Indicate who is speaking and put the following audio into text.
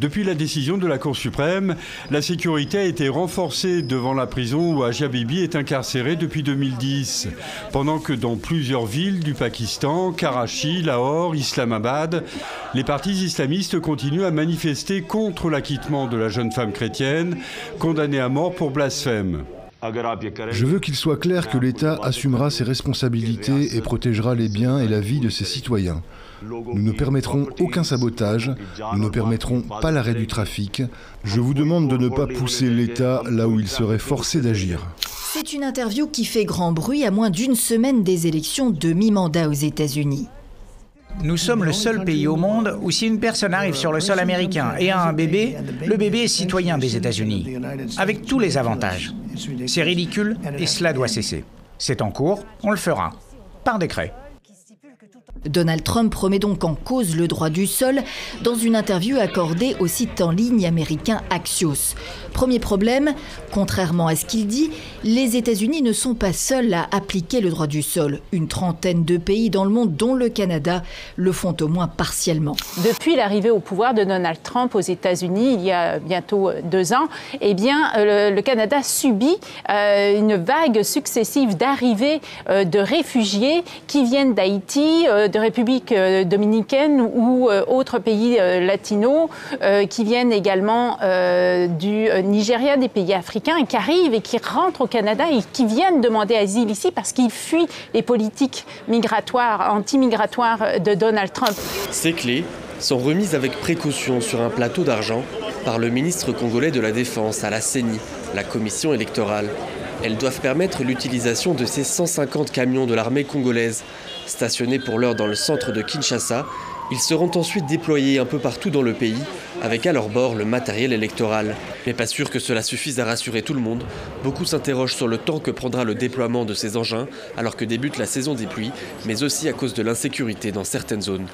Speaker 1: Depuis la décision de la Cour suprême, la sécurité a été renforcée devant la prison où Asia Bibi est incarcérée depuis 2010. Pendant que dans plusieurs villes du Pakistan, Karachi, Lahore, Islamabad, les partis islamistes continuent à manifester contre l'acquittement de la jeune femme chrétienne, condamnée à mort pour blasphème.
Speaker 2: Je veux qu'il soit clair que l'État assumera ses responsabilités et protégera les biens et la vie de ses citoyens. Nous ne permettrons aucun sabotage, nous ne permettrons pas l'arrêt du trafic. Je vous demande de ne pas pousser l'État là où il serait forcé d'agir.
Speaker 3: C'est une interview qui fait grand bruit à moins d'une semaine des élections de mi-mandat aux États-Unis.
Speaker 4: Nous sommes le seul pays au monde où si une personne arrive sur le sol américain et a un bébé, le bébé est citoyen des États-Unis, avec tous les avantages. C'est ridicule et cela doit cesser. C'est en cours, on le fera, par décret.
Speaker 3: Donald Trump promet donc en cause le droit du sol dans une interview accordée au site en ligne américain Axios. Premier problème, contrairement à ce qu'il dit, les États-Unis ne sont pas seuls à appliquer le droit du sol. Une trentaine de pays dans le monde, dont le Canada, le font au moins partiellement.
Speaker 5: Depuis l'arrivée au pouvoir de Donald Trump aux États-Unis, il y a bientôt 2 ans, eh bien, le Canada subit une vague successive d'arrivées de réfugiés qui viennent d'Haïti, de République dominicaine ou autres pays latinos, qui viennent également du Nigeria, des pays africains, et qui arrivent et qui rentrent au Canada et qui viennent demander asile ici parce qu'ils fuient les politiques migratoires, anti-migratoires de Donald Trump.
Speaker 6: Ces clés sont remises avec précaution sur un plateau d'argent par le ministre congolais de la Défense à la CENI, la commission électorale. Elles doivent permettre l'utilisation de ces 150 camions de l'armée congolaise. Stationnés pour l'heure dans le centre de Kinshasa, ils seront ensuite déployés un peu partout dans le pays, avec à leur bord le matériel électoral. Mais pas sûr que cela suffise à rassurer tout le monde. Beaucoup s'interrogent sur le temps que prendra le déploiement de ces engins, alors que débute la saison des pluies, mais aussi à cause de l'insécurité dans certaines zones.